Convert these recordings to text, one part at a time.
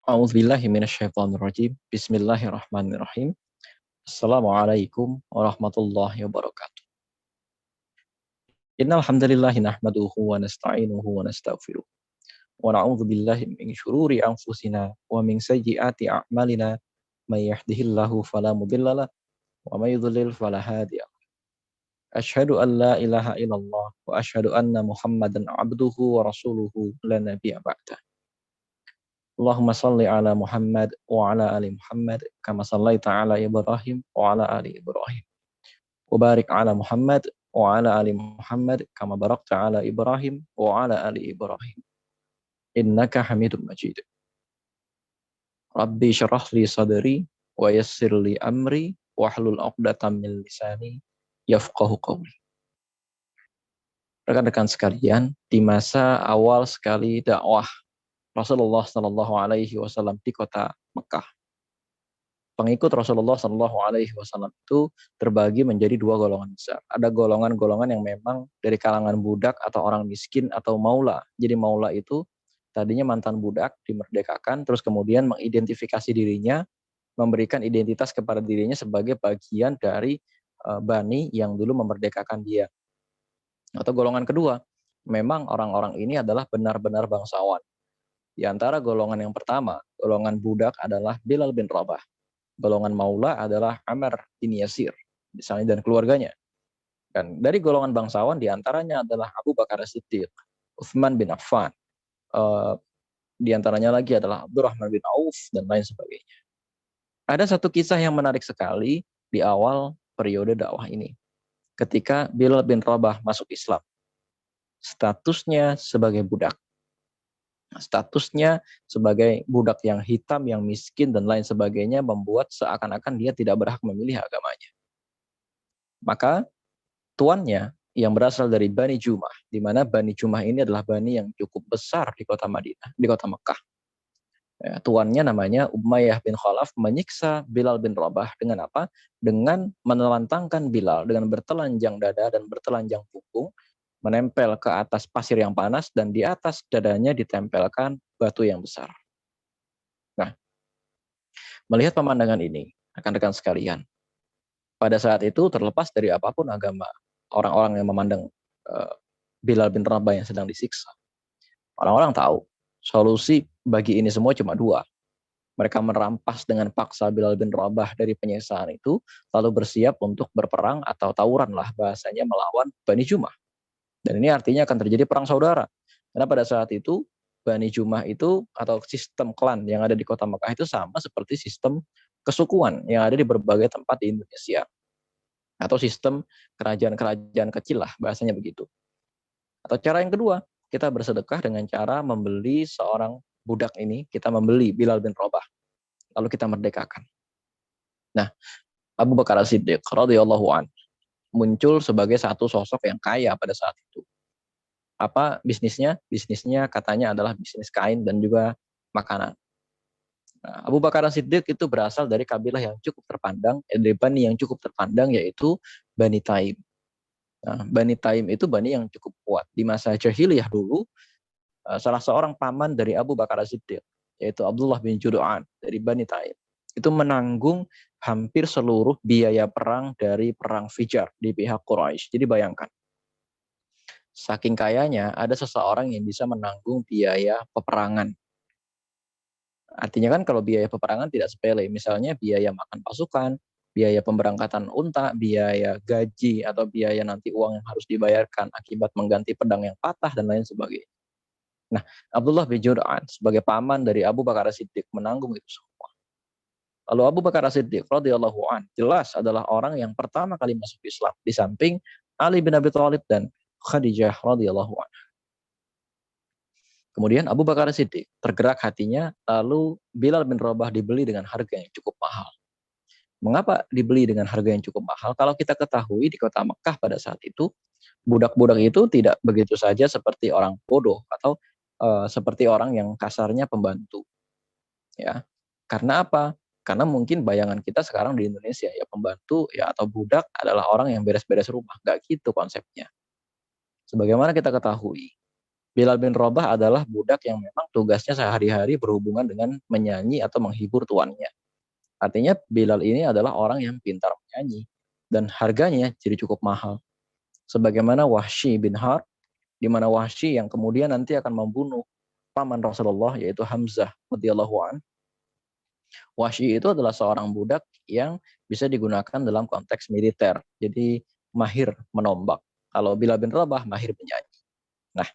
A'udzubillahi minasyaitonirrajim. Bismillahirrahmanirrahim. Assalamualaikum warahmatullahi wabarakatuh. Innal hamdalillahi nahmaduhu wa nasta'inuhu wa nastaghfiruh. Wa na'udzubillahi min syururi anfusina wa min sayyiati a'malina. May yahdihillahu fala mudhillalah wa may yudhlil fala hadiyalah. Asyhadu an la ilaha illallah wa asyhadu anna Muhammadan 'abduhu wa rasuluhu la nabiyya ba'dah. Allahumma salli ala Muhammad wa ala ali Muhammad kama sallaita ala Ibrahim wa ala ali Ibrahim. Wa barik ala Muhammad wa ala ali Muhammad kama barakta ala Ibrahim wa ala ali Ibrahim. Innaka Hamidum Majid. Rabbi syrah li sadri wa yassir li amri wahlul 'uqdatam min lisani yafqahu qawli. Rekan-rekan sekalian, di masa awal sekali dakwah Rasulullah Shallallahu Alaihi Wasallam di kota Mekah, pengikut Rasulullah Shallallahu Alaihi Wasallam itu terbagi menjadi dua golongan besar. Ada golongan-golongan yang memang dari kalangan budak atau orang miskin atau maula. Jadi maula itu tadinya mantan budak dimerdekakan, terus kemudian mengidentifikasi dirinya, memberikan identitas kepada dirinya sebagai bagian dari bani yang dulu memerdekakan dia. Atau golongan kedua, memang orang-orang ini adalah benar-benar bangsawan. Di antara golongan yang pertama, golongan budak adalah Bilal bin Rabah. Golongan maula adalah Ammar bin Yasir, misalnya, dan keluarganya. Dan dari golongan bangsawan, di antaranya adalah Abu Bakar As-Siddiq, Utsman bin Affan, di antaranya lagi adalah Abdurrahman bin Auf, dan lain sebagainya. Ada satu kisah yang menarik sekali di awal periode dakwah ini. Ketika Bilal bin Rabah masuk Islam, statusnya sebagai budak. Statusnya sebagai budak yang hitam, yang miskin, dan lain sebagainya membuat seakan-akan dia tidak berhak memilih agamanya. Maka tuannya yang berasal dari Bani Jumah, di mana Bani Jumah ini adalah bani yang cukup besar di kota Madinah, di kota Mekah. Ya, tuannya namanya Umayyah bin Khalaf menyiksa Bilal bin Rabah dengan apa? Dengan menelantangkan Bilal dengan bertelanjang dada dan bertelanjang punggung, menempel ke atas pasir yang panas, dan di atas dadanya ditempelkan batu yang besar. Nah, melihat pemandangan ini, rekan-rekan sekalian, pada saat itu terlepas dari apapun agama orang-orang yang memandang Bilal bin Rabah yang sedang disiksa, orang-orang tahu solusi bagi ini semua cuma dua. Mereka merampas dengan paksa Bilal bin Rabah dari penyiksaan itu, lalu bersiap untuk berperang atau tawuran lah bahasanya melawan Bani Jumah. Dan ini artinya akan terjadi perang saudara. Karena pada saat itu, Bani Jumah itu atau sistem klan yang ada di kota Mekah itu sama seperti sistem kesukuan yang ada di berbagai tempat di Indonesia. Atau sistem kerajaan-kerajaan kecil lah, bahasanya begitu. Atau cara yang kedua, kita bersedekah dengan cara membeli seorang budak ini, kita membeli Bilal bin Rabah, lalu kita merdekakan. Nah, Abu Bakar As-Siddiq radhiyallahu anhu muncul sebagai satu sosok yang kaya pada saat itu. Apa bisnisnya? Bisnisnya katanya adalah bisnis kain dan juga makanan. Nah, Abu Bakar As-Siddiq itu berasal dari kabilah yang cukup terpandang, dari bani yang cukup terpandang, yaitu Bani Taim. Nah, Bani Taim itu bani yang cukup kuat. Di masa jahiliyah dulu, salah seorang paman dari Abu Bakar As-Siddiq, yaitu Abdullah bin Judu'an dari Bani Taim, itu menanggung hampir seluruh biaya perang dari perang Fijar di pihak Quraisy. Jadi bayangkan, saking kayanya ada seseorang yang bisa menanggung biaya peperangan. Artinya kan kalau biaya peperangan tidak sepele, misalnya biaya makan pasukan, biaya pemberangkatan unta, biaya gaji, atau biaya nanti uang yang harus dibayarkan akibat mengganti pedang yang patah, dan lain sebagainya. Nah, Abdullah bin Jur'an sebagai paman dari Abu Bakar As-Siddiq menanggung itu semua. Lalu Abu Bakar As-Siddiq radhiyallahu an jelas adalah orang yang pertama kali masuk Islam di samping Ali bin Abi Thalib dan Khadijah radhiyallahu anha. Kemudian Abu Bakar As-Siddiq tergerak hatinya, lalu Bilal bin Rabah dibeli dengan harga yang cukup mahal. Mengapa dibeli dengan harga yang cukup mahal? Kalau kita ketahui di kota Mekah pada saat itu, budak-budak itu tidak begitu saja seperti orang bodoh atau seperti orang yang kasarnya pembantu, ya. Karena apa? Karena mungkin bayangan kita sekarang di Indonesia ya pembantu ya atau budak adalah orang yang beres-beres rumah. Nggak gitu konsepnya. Sebagaimana kita ketahui, Bilal bin Rabah adalah budak yang memang tugasnya sehari-hari berhubungan dengan menyanyi atau menghibur tuannya. Artinya Bilal ini adalah orang yang pintar menyanyi dan harganya jadi cukup mahal. Sebagaimana Wahsy bin Harb, di mana Wahsy yang kemudian nanti akan membunuh paman Rasulullah yaitu Hamzah radhiyallahu an. Wahsy itu adalah seorang budak yang bisa digunakan dalam konteks militer. Jadi mahir menombak. Kalau Bilal bin Rabah mahir menyanyi. Nah,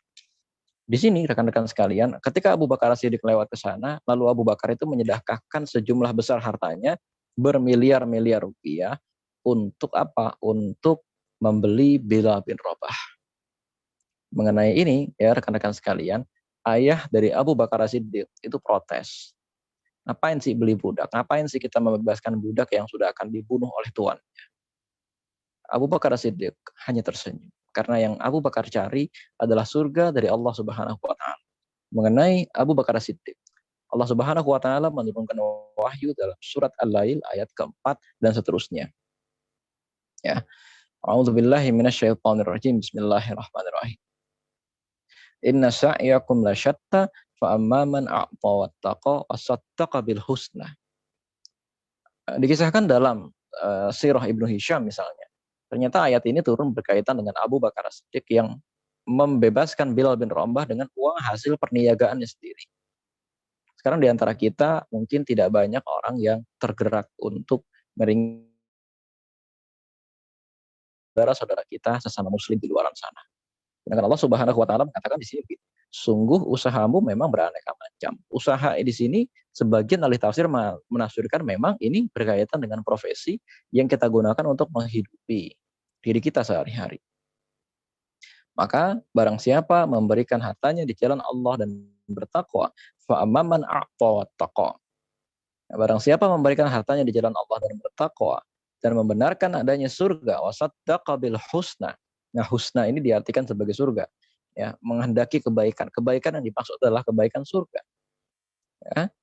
di sini rekan-rekan sekalian, ketika Abu Bakar Siddiq lewat ke sana, lalu Abu Bakar itu menyedekahkan sejumlah besar hartanya, bermiliar-miliar rupiah, untuk apa? Untuk membeli Bilal bin Rabah. Mengenai ini, ya rekan-rekan sekalian, ayah dari Abu Bakar Siddiq itu protes. Ngapain sih beli budak? Ngapain sih kita membebaskan budak yang sudah akan dibunuh oleh tuan? Abu Bakar Siddiq hanya tersenyum. Karena yang Abu Bakar cari adalah surga dari Allah Subhanahu wa Ta'ala. Mengenai Abu Bakar Siddiq, Allah Subhanahu wa Ta'ala menurunkan wahyu dalam surat Al-Lail ayat keempat dan seterusnya. Ya. A'udzubillahi minasyaitonirrajim. Bismillahirrahmanirrahim. Inna sa'yakum lasyatta fa amma man a'ta wattaqa wasaddaqa bil husna. Dikisahkan dalam Sirah Ibnu Hisham misalnya. Ternyata ayat ini turun berkaitan dengan Abu Bakar Siddiq yang membebaskan Bilal bin Rabah dengan uang hasil perniagaannya sendiri. Sekarang di antara kita mungkin tidak banyak orang yang tergerak untuk meringankan saudara kita sesama muslim di luar sana. Sedangkan Allah Subhanahu wa Ta'ala mengatakan di sini, sungguh usahamu memang beraneka macam. Usaha di sini sebagian ahli tafsir menafsirkan memang ini berkaitan dengan profesi yang kita gunakan untuk menghidupi diri kita sehari-hari. Maka barang siapa memberikan hartanya di jalan Allah dan bertakwa, fa amman a'ta wattaqa. Barang siapa memberikan hartanya di jalan Allah dan bertakwa dan membenarkan adanya surga, wasaddaqa bil husna. Nah, husna ini diartikan sebagai surga. Ya, menghendaki kebaikan. Kebaikan yang dimaksud adalah kebaikan surga. Ya.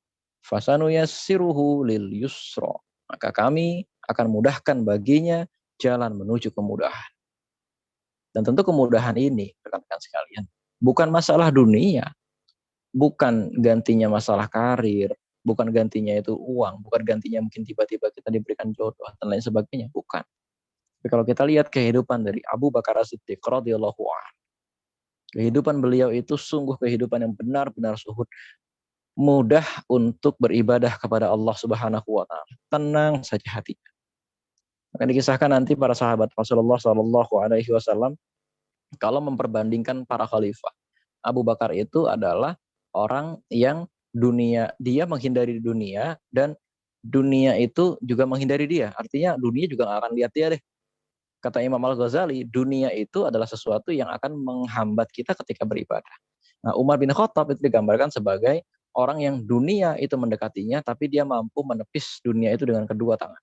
Fasanu yassiruhu lil yusra. Maka kami akan mudahkan baginya jalan menuju kemudahan. Dan tentu kemudahan ini, rekan-rekan sekalian, bukan masalah dunia, bukan gantinya masalah karir, bukan gantinya itu uang, bukan gantinya mungkin tiba-tiba kita diberikan jodoh dan lain sebagainya, bukan. Tapi kalau kita lihat kehidupan dari Abu Bakar As-Siddiq radhiyallahu anhu, kehidupan beliau itu sungguh kehidupan yang benar-benar suhud, mudah untuk beribadah kepada Allah Subhanahu wa Ta'ala, tenang saja hatinya. Akan dikisahkan nanti para sahabat Rasulullah Shallallahu Alaihi Wasallam kalau memperbandingkan para khalifah, Abu Bakar itu adalah orang yang dia menghindari dunia dan dunia itu juga menghindari dia. Artinya dunia juga nggak akan lihat dia deh. Kata Imam Al-Ghazali, dunia itu adalah sesuatu yang akan menghambat kita ketika beribadah. Nah, Umar bin Khattab itu digambarkan sebagai orang yang dunia itu mendekatinya, tapi dia mampu menepis dunia itu dengan kedua tangan.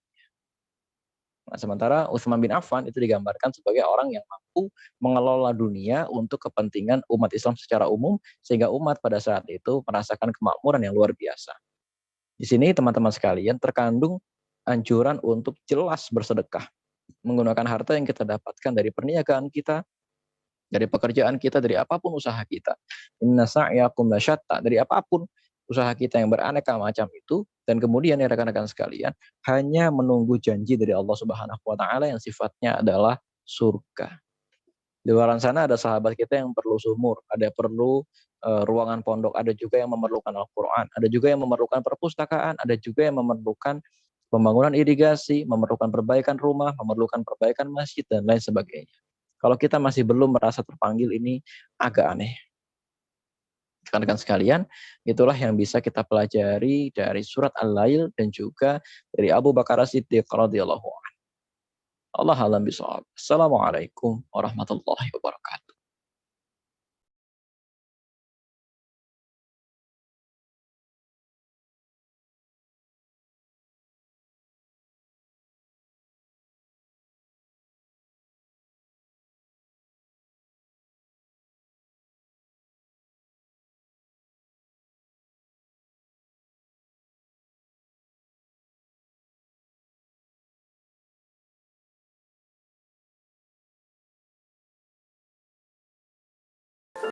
Nah, sementara Utsman bin Affan itu digambarkan sebagai orang yang mampu mengelola dunia untuk kepentingan umat Islam secara umum, sehingga umat pada saat itu merasakan kemakmuran yang luar biasa. Di sini teman-teman sekalian terkandung anjuran untuk jelas bersedekah, menggunakan harta yang kita dapatkan dari perniagaan kita, dari pekerjaan kita, dari apapun usaha kita. Inna sa'yakum lasyatta, dari apapun usaha kita yang beraneka macam itu, dan kemudian ya rekan-rekan sekalian, hanya menunggu janji dari Allah Subhanahu wa Ta'ala yang sifatnya adalah surga. Di luar sana ada sahabat kita yang perlu sumur, ada perlu ruangan pondok, ada juga yang memerlukan Al-Quran, ada juga yang memerlukan perpustakaan, ada juga yang memerlukan pembangunan irigasi, memerlukan perbaikan rumah, memerlukan perbaikan masjid, dan lain sebagainya. Kalau kita masih belum merasa terpanggil, ini agak aneh. Rekan-rekan sekalian, itulah yang bisa kita pelajari dari surat Al-Lail dan juga dari Abu Bakar As-Siddiq radhiyallahu anhu. Allah alam bisawab. Assalamualaikum warahmatullahi wabarakatuh.